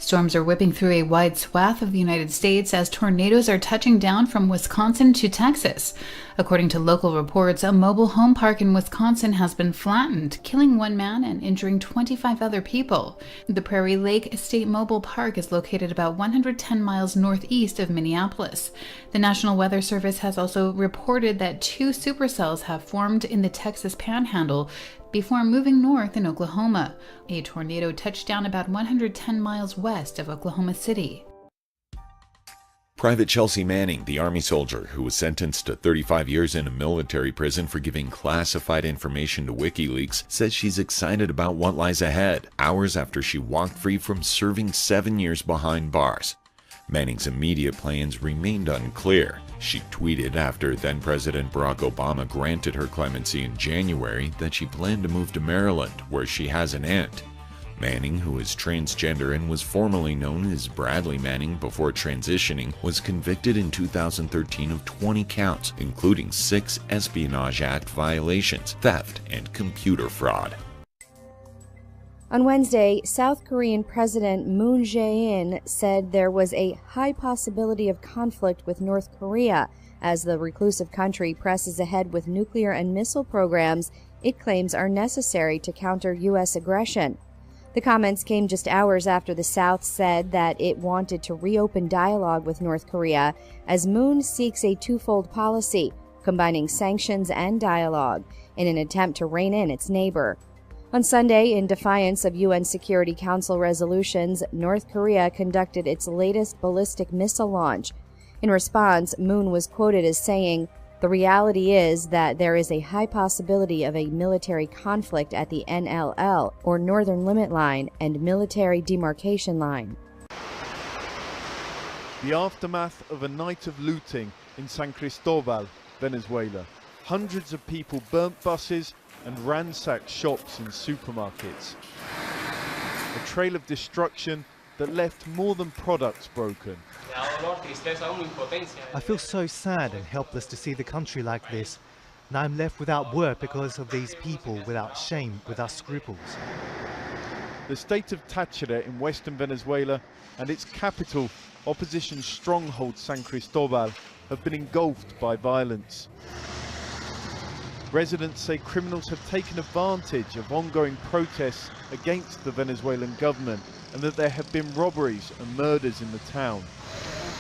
Storms are whipping through a wide swath of the United States as tornadoes are touching down from Wisconsin to Texas. According to local reports, a mobile home park in Wisconsin has been flattened, killing one man and injuring 25 other people. The Prairie Lake State Mobile Park is located about 110 miles northeast of Minneapolis. The National Weather Service has also reported that 2 supercells have formed in the Texas Panhandle before moving north in Oklahoma. A tornado touched down about 110 miles west of Oklahoma City. Private Chelsea Manning, the Army soldier who was sentenced to 35 years in a military prison for giving classified information to WikiLeaks, says she's excited about what lies ahead, hours after she walked free from serving 7 years behind bars. Manning's immediate plans remained unclear. She tweeted after then-President Barack Obama granted her clemency in January that she planned to move to Maryland, where she has an aunt. Manning, who is transgender and was formerly known as Bradley Manning before transitioning, was convicted in 2013 of 20 counts, including 6 Espionage Act violations, theft, and computer fraud. On Wednesday, South Korean President Moon Jae-in said there was a high possibility of conflict with North Korea as the reclusive country presses ahead with nuclear and missile programs it claims are necessary to counter U.S. aggression. The comments came just hours after the South said that it wanted to reopen dialogue with North Korea as Moon seeks a twofold policy, combining sanctions and dialogue, in an attempt to rein in its neighbor. On Sunday, in defiance of UN Security Council resolutions, North Korea conducted its latest ballistic missile launch. In response, Moon was quoted as saying, "The reality is that there is a high possibility of a military conflict at the NLL, or Northern Limit Line, and Military Demarcation Line." The aftermath of a night of looting in San Cristobal, Venezuela. Hundreds of people burnt buses and ransacked shops and supermarkets. A trail of destruction that left more than products broken. I feel so sad and helpless to see the country like this. Now I'm left without work because of these people without shame, without scruples. The state of Táchira in western Venezuela and its capital, opposition stronghold San Cristobal, have been engulfed by violence. Residents say criminals have taken advantage of ongoing protests against the Venezuelan government and that there have been robberies and murders in the town.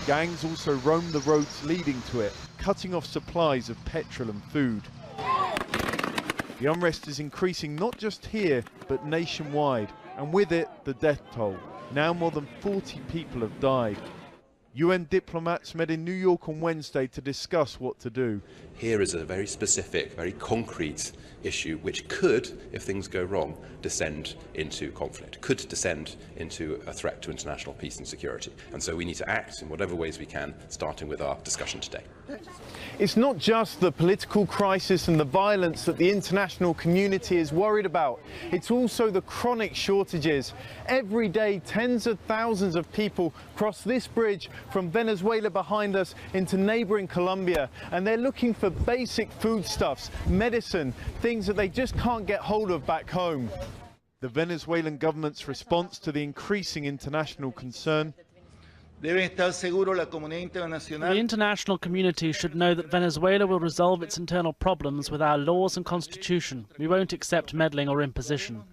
Gangs also roam the roads leading to it, cutting off supplies of petrol and food. The unrest is increasing not just here, but nationwide, and with it, the death toll. Now more than 40 people have died. UN diplomats met in New York on Wednesday to discuss what to do. Here is a very specific, very concrete issue which could, if things go wrong, descend into conflict, could descend into a threat to international peace and security. And so we need to act in whatever ways we can, starting with our discussion today. It's not just the political crisis and the violence that the international community is worried about. It's also the chronic shortages. Every day, tens of thousands of people cross this bridge from Venezuela behind us into neighboring Colombia, and they're looking for basic foodstuffs, medicine, things that they just can't get hold of back home. The Venezuelan government's response to the increasing international concern: The international community should know that Venezuela will resolve its internal problems with our laws and constitution. We won't accept meddling or imposition.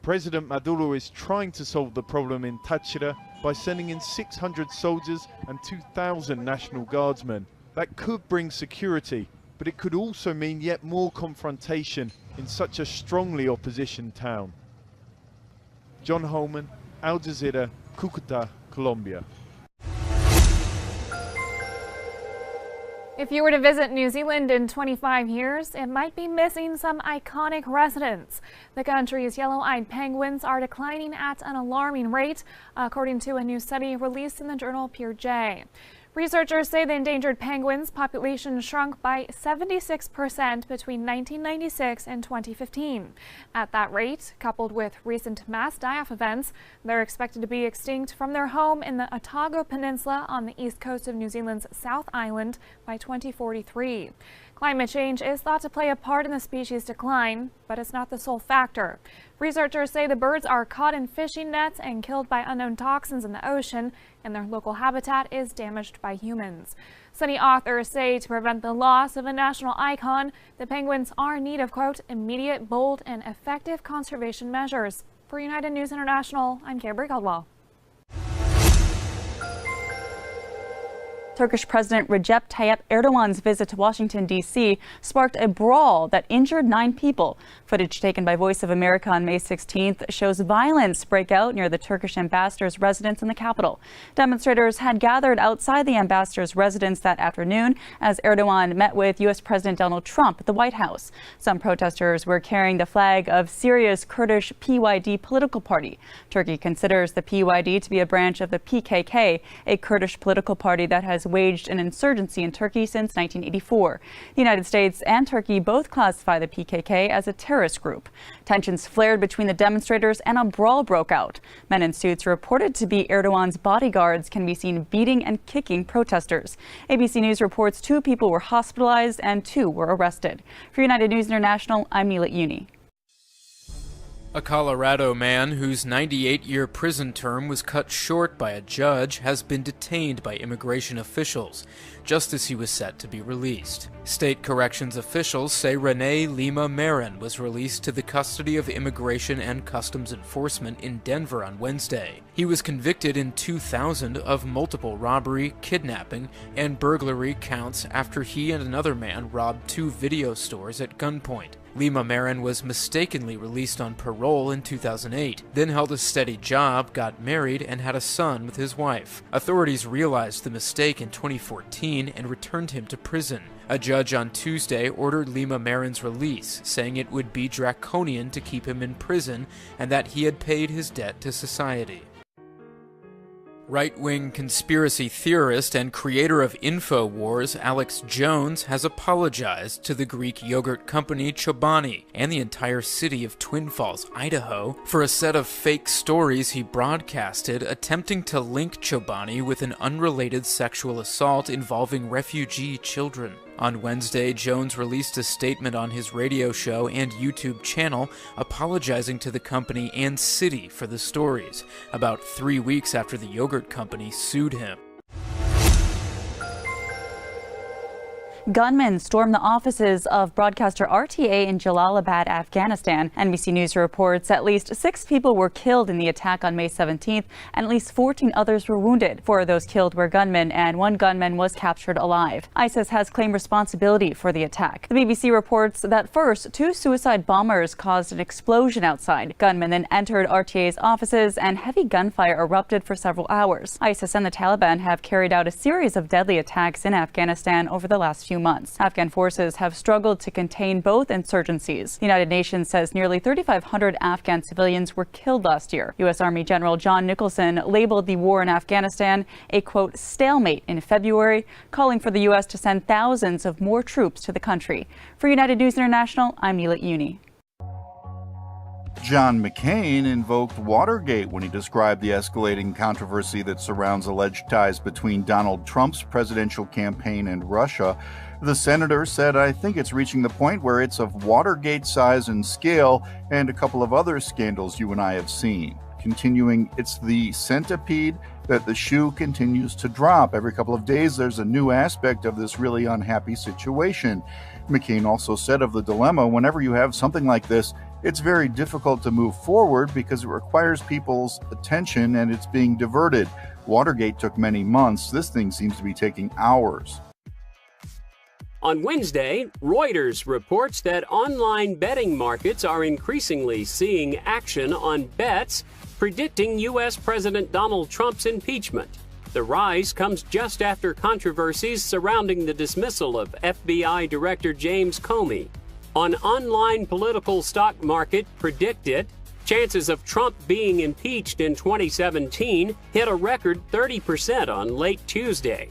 President Maduro is trying to solve the problem in Táchira by sending in 600 soldiers and 2,000 National Guardsmen. That could bring security, but it could also mean yet more confrontation in such a strongly opposition town. John Holman, Al Jazeera, Cúcuta, Colombia. If you were to visit New Zealand in 25 years, it might be missing some iconic residents. The country's yellow-eyed penguins are declining at an alarming rate, according to a new study released in the journal Piaget. Researchers say the endangered penguins' population shrunk by 76% between 1996 and 2015. At that rate, coupled with recent mass die-off events, they're expected to be extinct from their home in the Otago Peninsula on the east coast of New Zealand's South Island by 2043. Climate change is thought to play a part in the species' decline, but it's not the sole factor. Researchers say the birds are caught in fishing nets and killed by unknown toxins in the ocean, and their local habitat is damaged by humans. Study authors say to prevent the loss of a national icon, the penguins are in need of, quote, immediate, bold, and effective conservation measures. For United News International, I'm Kimberly Caldwell. Turkish President Recep Tayyip Erdogan's visit to Washington, D.C. sparked a brawl that injured 9 people. Footage taken by Voice of America on May 16th shows violence break out near the Turkish ambassador's residence in the capital. Demonstrators had gathered outside the ambassador's residence that afternoon as Erdogan met with U.S. President Donald Trump at the White House. Some protesters were carrying the flag of Syria's Kurdish PYD political party. Turkey considers the PYD to be a branch of the PKK, a Kurdish political party that has waged an insurgency in Turkey since 1984. The United States and Turkey both classify the PKK as a terrorist group. Tensions flared between the demonstrators and a brawl broke out. Men in suits reported to be Erdogan's bodyguards can be seen beating and kicking protesters. ABC News reports 2 people were hospitalized and 2 were arrested. For United News International, I'm Neela Uni. A Colorado man whose 98-year prison term was cut short by a judge has been detained by immigration officials, just as he was set to be released. State corrections officials say Rene Lima Marin was released to the custody of Immigration and Customs Enforcement in Denver on Wednesday. He was convicted in 2000 of multiple robbery, kidnapping, and burglary counts after he and another man robbed 2 video stores at gunpoint. Lima Marin was mistakenly released on parole in 2008, then held a steady job, got married, and had a son with his wife. Authorities realized the mistake in 2014 and returned him to prison. A judge on Tuesday ordered Lima Marin's release, saying it would be draconian to keep him in prison and that he had paid his debt to society. Right-wing conspiracy theorist and creator of InfoWars, Alex Jones, has apologized to the Greek yogurt company Chobani and the entire city of Twin Falls, Idaho, for a set of fake stories he broadcasted attempting to link Chobani with an unrelated sexual assault involving refugee children. On Wednesday, Jones released a statement on his radio show and YouTube channel apologizing to the company and city for the stories, about 3 weeks after the yogurt company sued him. Gunmen stormed the offices of broadcaster RTA in Jalalabad, Afghanistan. NBC News reports at least 6 people were killed in the attack on May 17th, and at least 14 others were wounded. 4 of those killed were gunmen, and 1 gunman was captured alive. ISIS has claimed responsibility for the attack. The BBC reports that first, 2 suicide bombers caused an explosion outside. Gunmen then entered RTA's offices, and heavy gunfire erupted for several hours. ISIS and the Taliban have carried out a series of deadly attacks in Afghanistan over the last few months. Afghan forces have struggled to contain both insurgencies. The United Nations says nearly 3,500 Afghan civilians were killed last year. U.S. Army General John Nicholson labeled the war in Afghanistan a, quote, stalemate in February, calling for the U.S. to send thousands of more troops to the country. For United News International, I'm Neela Uni. John McCain invoked Watergate when he described the escalating controversy that surrounds alleged ties between Donald Trump's presidential campaign and Russia. The senator said, "I think it's reaching the point where it's of Watergate size and scale and a couple of other scandals you and I have seen." Continuing, "It's the centipede that the shoe continues to drop. Every couple of days there's a new aspect of this really unhappy situation." McCain also said of the dilemma, whenever you have something like this, it's very difficult to move forward because it requires people's attention and it's being diverted. Watergate took many months. This thing seems to be taking hours. On Wednesday, Reuters reports that online betting markets are increasingly seeing action on bets predicting U.S. President Donald Trump's impeachment. The rise comes just after controversies surrounding the dismissal of FBI Director James Comey. On online political stock market PredictIt, chances of Trump being impeached in 2017 hit a record 30% on late Tuesday.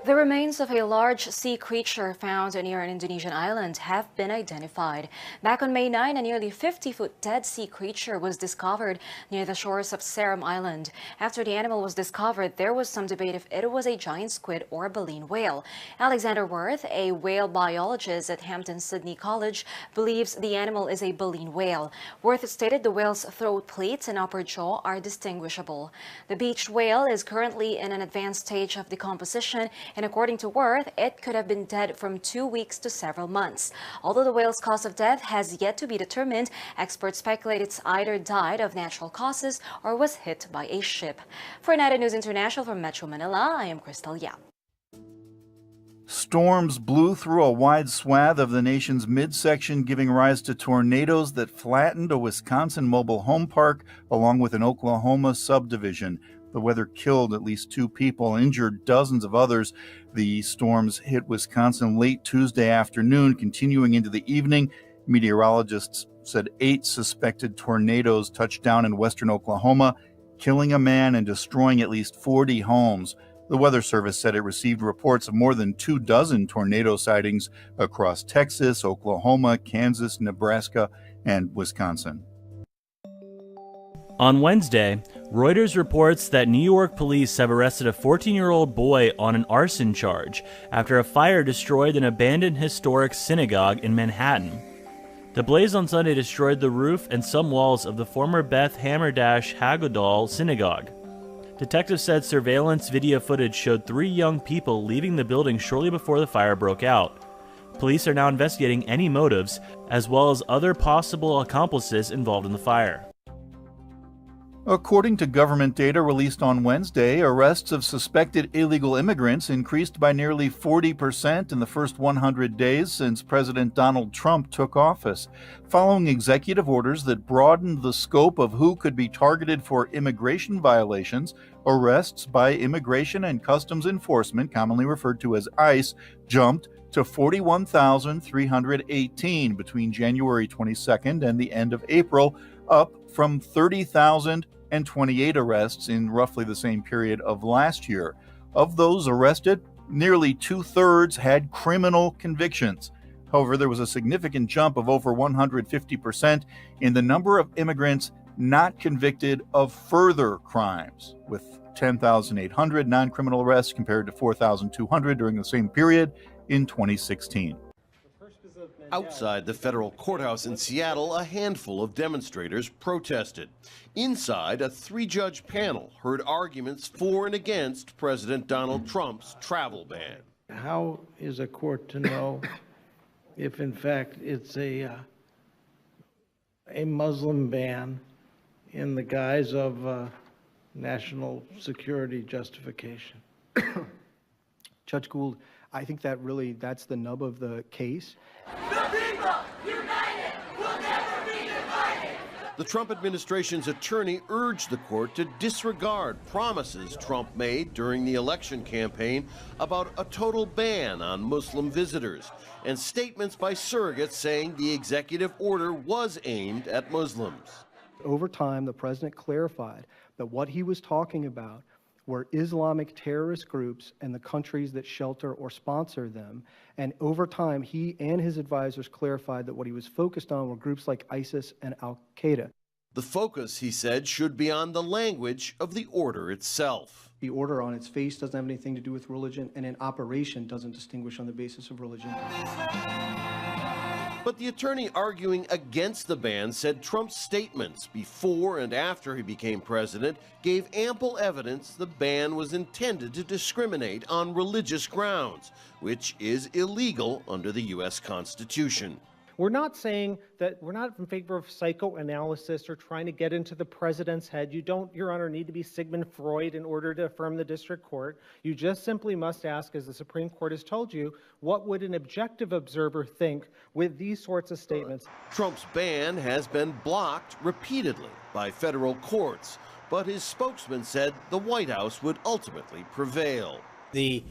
The remains of a large sea creature found near an Indonesian island have been identified. Back on May 9, a nearly 50-foot dead sea creature was discovered near the shores of Seram Island. After the animal was discovered, there was some debate if it was a giant squid or a baleen whale. Alexander Worth, a whale biologist at Hampton-Sydney College, believes the animal is a baleen whale. Worth stated the whale's throat plates and upper jaw are distinguishable. The beached whale is currently in an advanced stage of decomposition, and according to Worth, it could have been dead from 2 weeks to several months. Although the whale's cause of death has yet to be determined, experts speculate it's either died of natural causes or was hit by a ship. For United News International from Metro Manila, I am Crystal Yap. Storms blew through a wide swath of the nation's midsection, giving rise to tornadoes that flattened a Wisconsin mobile home park along with an Oklahoma subdivision. The weather killed at least 2 people, injured dozens of others. The storms hit Wisconsin late Tuesday afternoon, continuing into the evening. Meteorologists said 8 suspected tornadoes touched down in western Oklahoma, killing a man and destroying at least 40 homes. The Weather Service said it received reports of more than 24 tornado sightings across Texas, Oklahoma, Kansas, Nebraska, and Wisconsin. On Wednesday, Reuters reports that New York police have arrested a 14-year-old boy on an arson charge after a fire destroyed an abandoned historic synagogue in Manhattan. The blaze on Sunday destroyed the roof and some walls of the former Beth Hammerdash Hagedal synagogue. Detectives said surveillance video footage showed 3 young people leaving the building shortly before the fire broke out. Police are now investigating any motives, as well as other possible accomplices involved in the fire. According to government data released on Wednesday, arrests of suspected illegal immigrants increased by nearly 40% in the first 100 days since President Donald Trump took office, following executive orders that broadened the scope of who could be targeted for immigration violations. Arrests by Immigration and Customs Enforcement, commonly referred to as ICE, jumped to 41,318 between January 22nd and the end of April, up from 30,028 arrests in roughly the same period of last year. Of those arrested, nearly 2/3 had criminal convictions. However, there was a significant jump of over 150% in the number of immigrants not convicted of further crimes, with 10,800 non-criminal arrests compared to 4,200 during the same period in 2016. Outside the federal courthouse in Seattle, a handful of demonstrators protested. Inside, a 3-judge panel heard arguments for and against President Donald Trump's travel ban. How is a court to know if, in fact, it's a Muslim ban in the guise of national security justification? Judge Gould, I think that's the nub of the case. The people, united, will never be divided. The Trump administration's attorney urged the court to disregard promises Trump made during the election campaign about a total ban on Muslim visitors and statements by surrogates saying the executive order was aimed at Muslims. Over time, the president clarified that what he was talking about were Islamic terrorist groups and the countries that shelter or sponsor them. And over time, he and his advisors clarified that what he was focused on were groups like ISIS and Al-Qaeda. The focus, he said, should be on the language of the order itself. The order on its face doesn't have anything to do with religion, and in operation doesn't distinguish on the basis of religion. But the attorney arguing against the ban said Trump's statements before and after he became president gave ample evidence the ban was intended to discriminate on religious grounds, which is illegal under the U.S. Constitution. We're not saying that we're not in favor of psychoanalysis or trying to get into the president's head. You don't, Your Honor, need to be Sigmund Freud in order to affirm the district court. You just simply must ask, as the Supreme Court has told you, what would an objective observer think with these sorts of statements? Trump's ban has been blocked repeatedly by federal courts, but his spokesman said the White House would ultimately prevail. The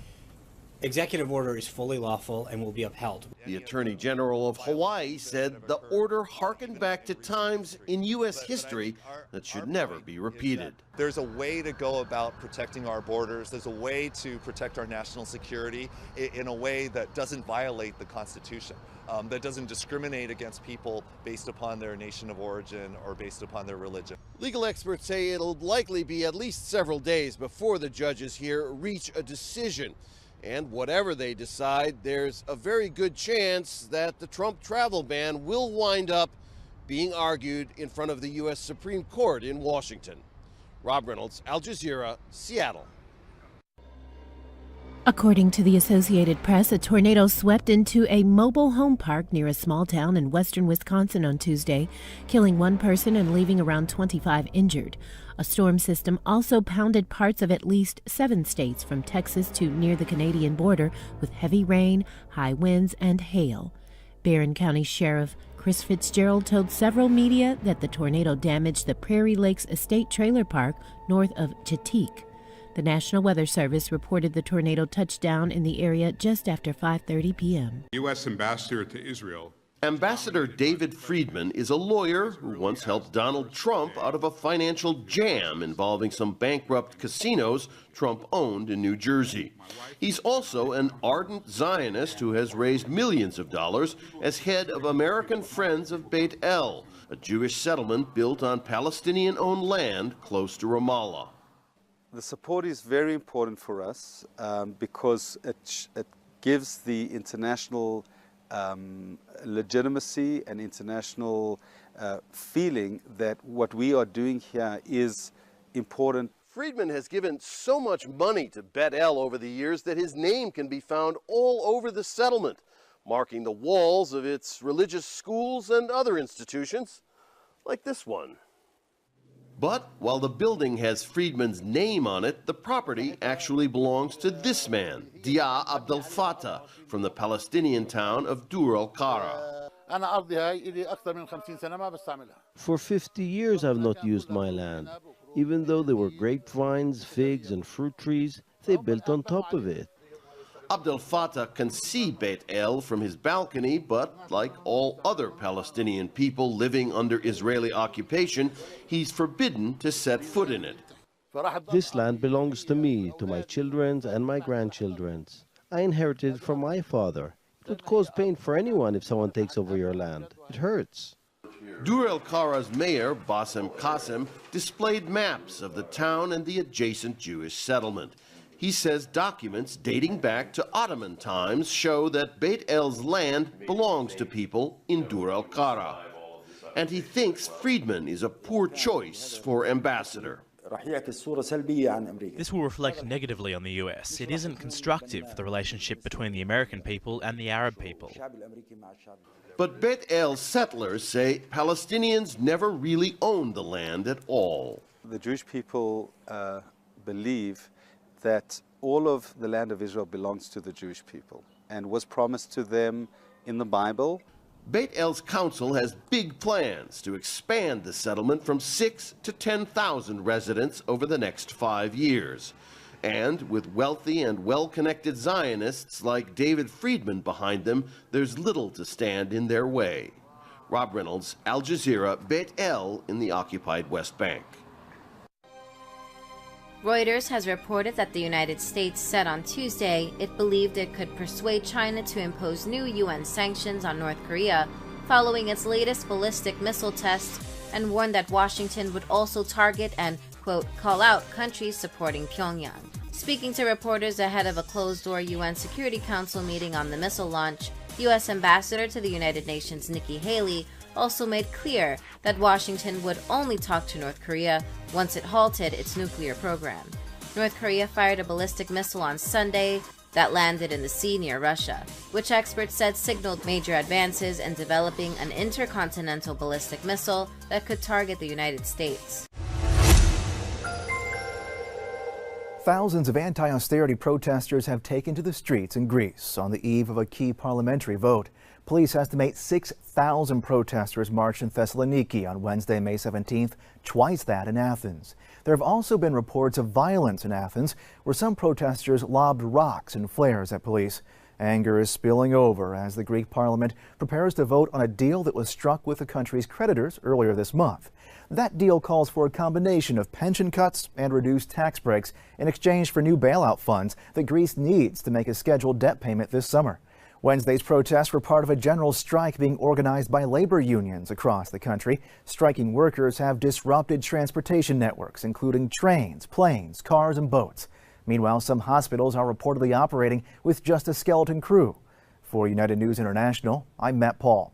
executive order is fully lawful and will be upheld. The Attorney General of Hawaii said the order harkened back to times in U.S. history that should never be repeated. There's a way to go about protecting our borders. There's a way to protect our national security in a way that doesn't violate the Constitution, that doesn't discriminate against people based upon their nation of origin or based upon their religion. Legal experts say it'll likely be at least several days before the judges here reach a decision. And whatever they decide, there's a very good chance that the Trump travel ban will wind up being argued in front of the U.S. Supreme Court in Washington. Rob Reynolds, Al Jazeera, Seattle. According to the Associated Press, a tornado swept into a mobile home park near a small town in western Wisconsin on Tuesday, killing one person and leaving around 25 injured. A storm system also pounded parts of at least 7 states from Texas to near the Canadian border with heavy rain, high winds, and hail. Barron County Sheriff Chris Fitzgerald told several media that the tornado damaged the Prairie Lakes Estate Trailer Park north of Chetek. The National Weather Service reported the tornado touched down in the area just after 5:30 p.m. U.S. Ambassador to Israel. Ambassador David Friedman is a lawyer who once helped Donald Trump out of a financial jam involving some bankrupt casinos Trump owned in New Jersey. He's also an ardent Zionist who has raised millions of dollars as head of American Friends of Beit El, a Jewish settlement built on Palestinian-owned land close to Ramallah. The support is very important for us because it gives the international legitimacy and international feeling that what we are doing here is important. Friedman has given so much money to Beit El over the years that his name can be found all over the settlement, marking the walls of its religious schools and other institutions, like this one. But while the building has Friedman's name on it, the property actually belongs to this man, Dia Abdel Fattah, from the Palestinian town of Dur al-Qara. For 50 years I've not used my land. Even though there were grapevines, figs, and fruit trees, they built on top of it. Abdel Fattah can see Beit El from his balcony, but like all other Palestinian people living under Israeli occupation, he's forbidden to set foot in it. This land belongs to me, to my children's and my grandchildren's. I inherited it from my father. It would cause pain for anyone if someone takes over your land. It hurts. Dur al-Qara's mayor, Bassem Qasem, displayed maps of the town and the adjacent Jewish settlement. He says documents dating back to Ottoman times show that Beit El's land belongs to people in Dur al-Qara. And he thinks Friedman is a poor choice for ambassador. This will reflect negatively on the US. It isn't constructive for the relationship between the American people and the Arab people. But Beit El settlers say Palestinians never really owned the land at all. The Jewish people believe that all of the land of Israel belongs to the Jewish people and was promised to them in the Bible. Beit El's council has big plans to expand the settlement from 6,000 to 10,000 residents over the next 5 years. And with wealthy and well-connected Zionists like David Friedman behind them, there's little to stand in their way. Rob Reynolds, Al Jazeera, Beit El in the occupied West Bank. Reuters has reported that the United States said on Tuesday it believed it could persuade China to impose new UN sanctions on North Korea following its latest ballistic missile test, and warned that Washington would also target and, quote, call out countries supporting Pyongyang. Speaking to reporters ahead of a closed-door UN Security Council meeting on the missile launch, U.S. Ambassador to the United Nations Nikki Haley also made clear that Washington would only talk to North Korea once it halted its nuclear program. North Korea fired a ballistic missile on Sunday that landed in the sea near Russia, which experts said signaled major advances in developing an intercontinental ballistic missile that could target the United States. Thousands of anti-austerity protesters have taken to the streets in Greece on the eve of a key parliamentary vote. Police estimate 6,000 protesters marched in Thessaloniki on Wednesday, May 17th, twice that in Athens. There have also been reports of violence in Athens, where some protesters lobbed rocks and flares at police. Anger is spilling over as the Greek parliament prepares to vote on a deal that was struck with the country's creditors earlier this month. That deal calls for a combination of pension cuts and reduced tax breaks in exchange for new bailout funds that Greece needs to make a scheduled debt payment this summer. Wednesday's protests were part of a general strike being organized by labor unions across the country. Striking workers have disrupted transportation networks, including trains, planes, cars, and boats. Meanwhile, some hospitals are reportedly operating with just a skeleton crew. For United News International, I'm Matt Paul.